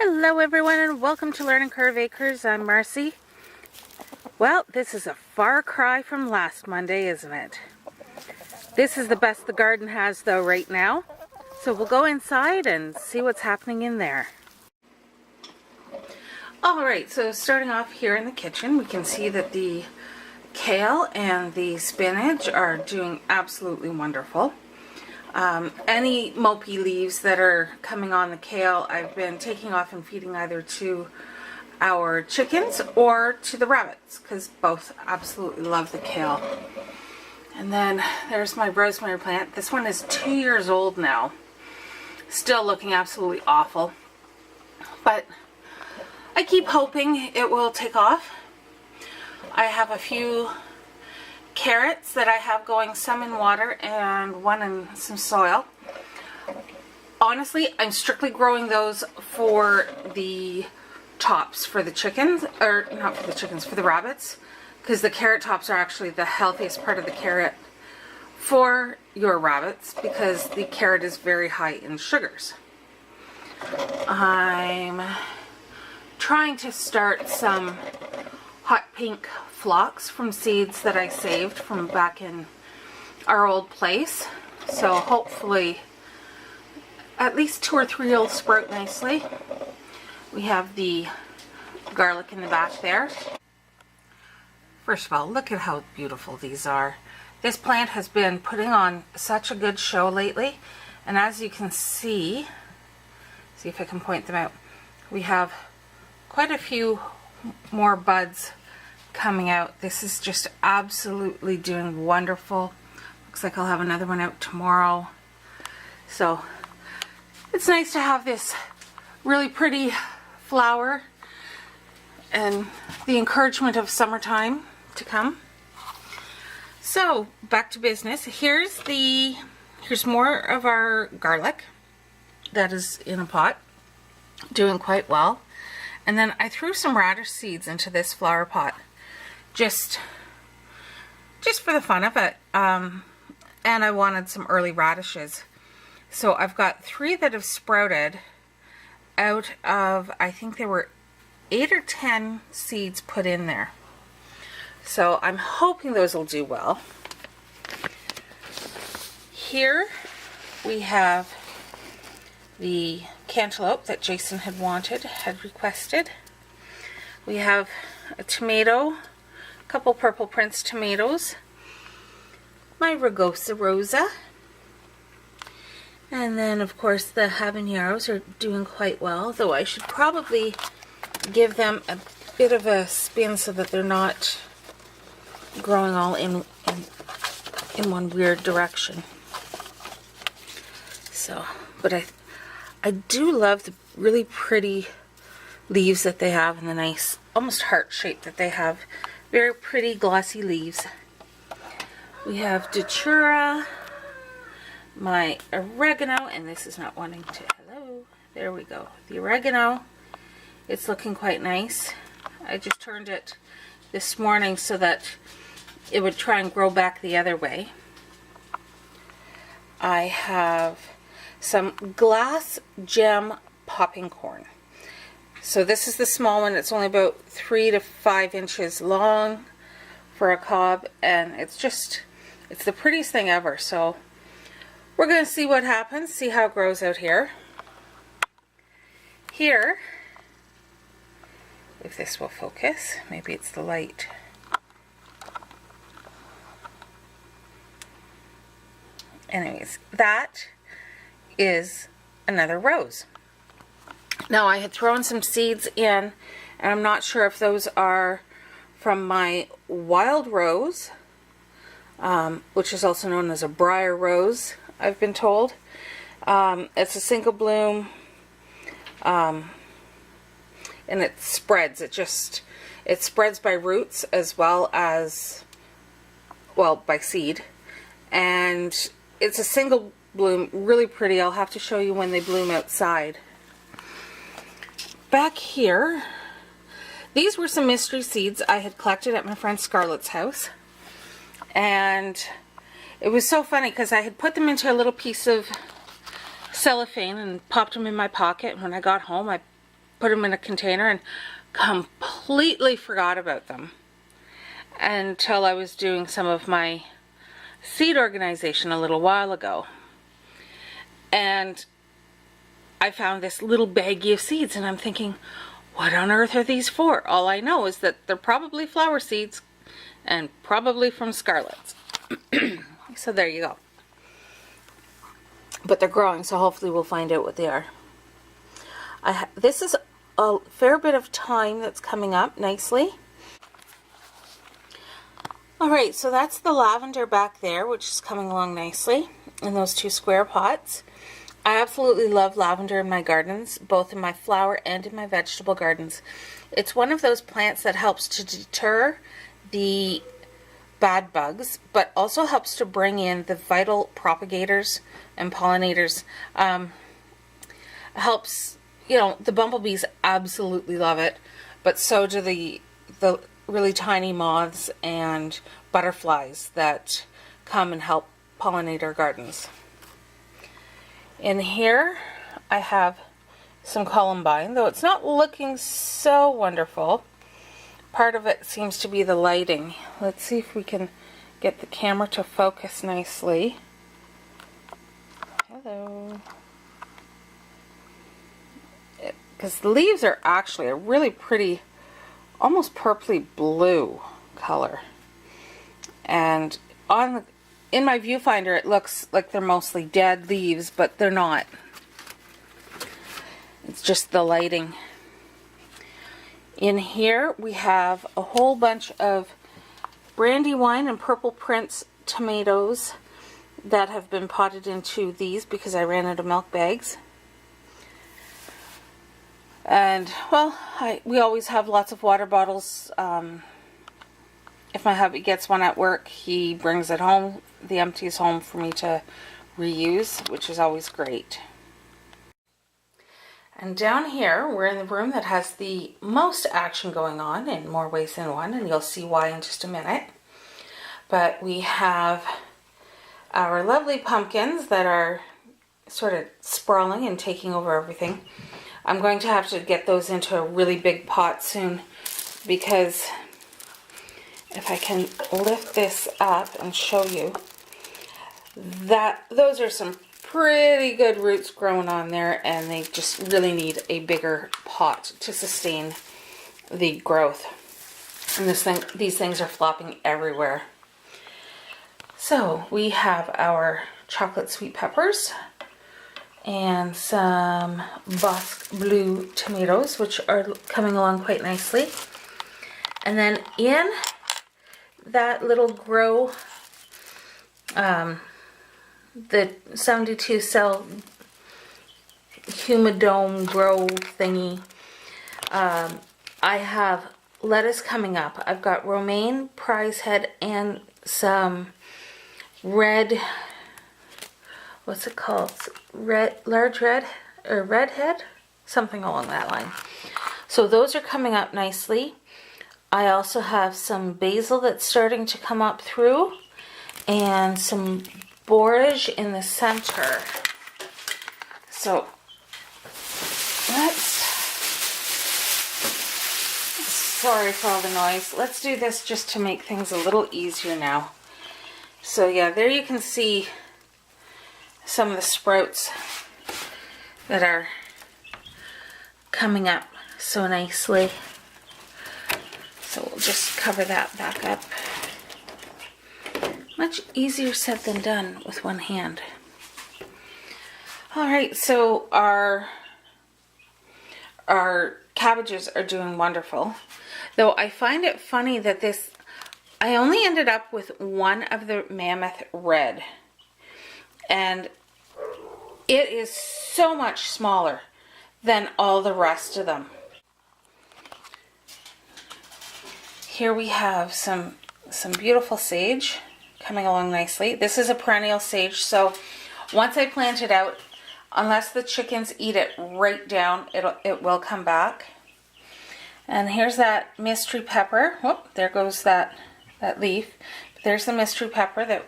Hello everyone and welcome to Learning Curve Acres. I'm Marcy. Well, this is a far cry from last Monday, isn't it? This is the best the garden has though right now. So we'll go inside and see what's happening in there. Alright, so starting off here in the kitchen, we can see that the kale and the spinach are doing absolutely wonderful. Any mopey leaves that are coming on the kale, I've been taking off and feeding either to our chickens or to the rabbits, because both absolutely love the kale. And then there's my rosemary plant. This one is 2 years old now. Still looking absolutely awful. But I keep hoping it will take off. I have a few carrots that I have going, some in water and one in some soil. Honestly, I'm strictly growing those for the tops for the chickens, or not for the chickens, for the rabbits, because the carrot tops are actually the healthiest part of the carrot for your rabbits, because the carrot is very high in sugars. I'm trying to start some hot pink phlox from seeds that I saved from back in our old place. So hopefully at least 2 or 3 will sprout nicely. We have the garlic in the back there. First of all, look at how beautiful these are. This plant has been putting on such a good show lately, and as you can see if I can point them out, we have quite a few more buds coming out. This is just absolutely doing wonderful. Looks like I'll have another one out tomorrow. So it's nice to have this really pretty flower and the encouragement of summertime to come. So back to business. Here's more of our garlic that is in a pot, doing quite well. And then I threw some radish seeds into this flower pot, just for the fun of it. And I wanted some early radishes. So I've got 3 that have sprouted out of, I think there were 8 or 10 seeds put in there. So I'm hoping those will do well. Here we have the cantaloupe that Jason had requested. We have a tomato, a couple Purple Prince tomatoes, my Rugosa Rosa, and then of course the habaneros are doing quite well, though I should probably give them a bit of a spin so that they're not growing all in one weird direction. So, but I do love the really pretty leaves that they have, and the nice, almost heart shape that they have. Very pretty glossy leaves. We have Datura, my oregano, and this is not wanting to, hello, there we go. The oregano, it's looking quite nice. I just turned it this morning so that it would try and grow back the other way. I have some glass gem popping corn. So this is the small one. It's only about 3 to 5 inches long for a cob, and it's the prettiest thing ever. So we're going to see what happens, see how it grows out here. Here, if this will focus, maybe it's the light. Anyways, that is another rose. Now I had thrown some seeds in, and I'm not sure if those are from my wild rose, which is also known as a briar rose, I've been told. It's a single bloom, and it spreads. It spreads by roots as well as, well, by seed. And it's a single bloom, really pretty. I'll have to show you when they bloom outside. Back here, these were some mystery seeds I had collected at my friend Scarlett's house. And it was so funny because I had put them into a little piece of cellophane and popped them in my pocket. And when I got home, I put them in a container and completely forgot about them until I was doing some of my seed organization a little while ago. And I found this little baggie of seeds, and I'm thinking, what on earth are these for? All I know is that they're probably flower seeds and probably from Scarlet's. So there you go. But they're growing, so hopefully we'll find out what they are. This is a fair bit of thyme that's coming up nicely. Alright, so that's the lavender back there, which is coming along nicely in those two square pots. I absolutely love lavender in my gardens, both in my flower and in my vegetable gardens. It's one of those plants that helps to deter the bad bugs, but also helps to bring in the vital propagators and pollinators. Helps, the bumblebees absolutely love it, but so do the really tiny moths and butterflies that come and help pollinate our gardens. In here I have some columbine, though it's not looking so wonderful. Part of it seems to be the lighting. Let's see if we can get the camera to focus nicely. Hello. Because the leaves are actually a really pretty, almost purpley blue color. And in my viewfinder it looks like they're mostly dead leaves, but they're not. It's just the lighting. In here we have a whole bunch of Brandywine and Purple Prince tomatoes that have been potted into these because I ran out of milk bags. And, well, we always have lots of water bottles. If my hubby gets one at work, he brings it home, the empties home for me to reuse, which is always great. And down here, we're in the room that has the most action going on in more ways than one, and you'll see why in just a minute. But we have our lovely pumpkins that are sort of sprawling and taking over everything. I'm going to have to get those into a really big pot soon, because if I can lift this up and show you, that those are some pretty good roots growing on there, and they just really need a bigger pot to sustain the growth. And these things are flopping everywhere. So we have our chocolate sweet peppers and some Bosc Blue tomatoes, which are coming along quite nicely. And then in that little grow, the 72 cell humidome grow thingy, I have lettuce coming up. I've got romaine, prize head, and some red, what's it called? Large red, or red head? Something along that line. So those are coming up nicely. I also have some basil that's starting to come up through, and some borage in the center. So sorry for all the noise. Let's do this just to make things a little easier now. So yeah, there you can see some of the sprouts that are coming up so nicely. So we'll just cover that back up. Much easier said than done with one hand. Alright, so our cabbages are doing wonderful. Though I find it funny that I only ended up with one of the Mammoth Red. And it is so much smaller than all the rest of them. Here we have some beautiful sage coming along nicely. This is a perennial sage, so once I plant it out, unless the chickens eat it right down, it will come back. And here's that mystery pepper. Whoop, there goes that leaf. There's the mystery pepper that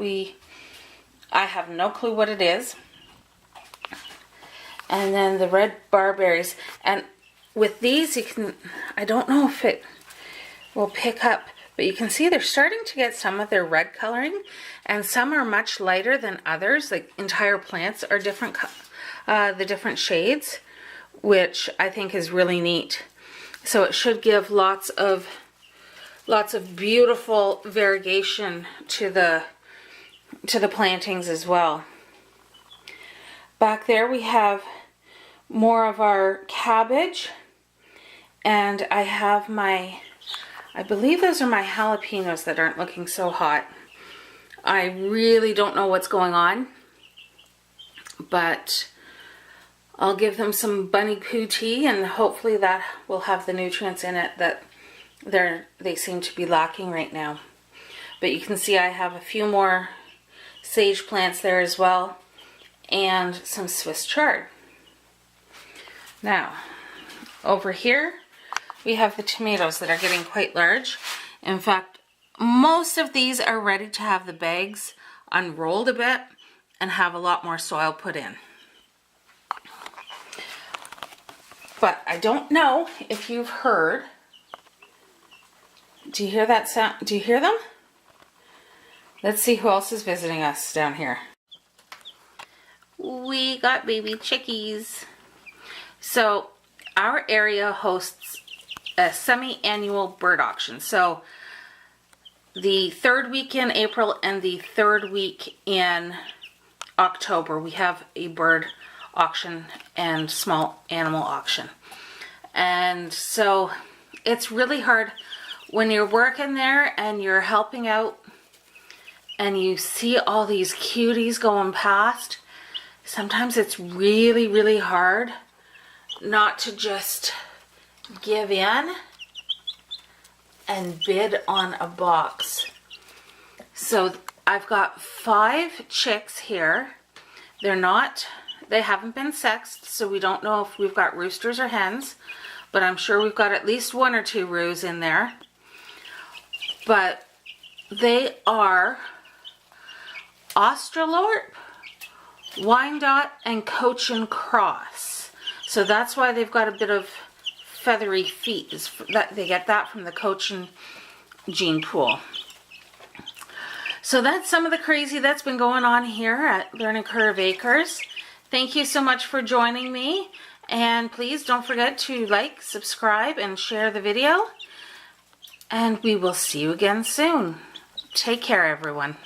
I have no clue what it is. And then the red barberries. And with these, you can, I don't know if it will pick up, but you can see they're starting to get some of their red coloring, and some are much lighter than others. Like entire plants are different, the different shades, which I think is really neat. So it should give lots of beautiful variegation to the plantings as well. Back there we have more of our cabbage, and I have my, I believe those are my jalapenos that aren't looking so hot. I really don't know what's going on, but I'll give them some bunny poo tea, and hopefully that will have the nutrients in it that they seem to be lacking right now. But you can see I have a few more sage plants there as well, and some Swiss chard. Now, over here we have the tomatoes that are getting quite large. In fact, most of these are ready to have the bags unrolled a bit and have a lot more soil put in. But I don't know if you've heard. Do you hear that sound? Do you hear them? Let's see who else is visiting us down here. We got baby chickies. So our area hosts a semi-annual bird auction. So the third week in April and the third week in October, we have a bird auction and small animal auction. And so it's really hard when you're working there and you're helping out and you see all these cuties going past. Sometimes it's really, really hard not to just give in and bid on a box. So I've got 5 chicks here. They haven't been sexed, so we don't know if we've got roosters or hens, but I'm sure we've got at least 1 or 2 roos in there. But they are Australorp, Wyandotte, and Cochin Cross. So that's why they've got a bit of feathery feet. They get that from the Cochin gene pool. So that's some of the crazy that's been going on here at Learning Curve Acres. Thank you so much for joining me, and please don't forget to like, subscribe, and share the video, and we will see you again soon. Take care, everyone.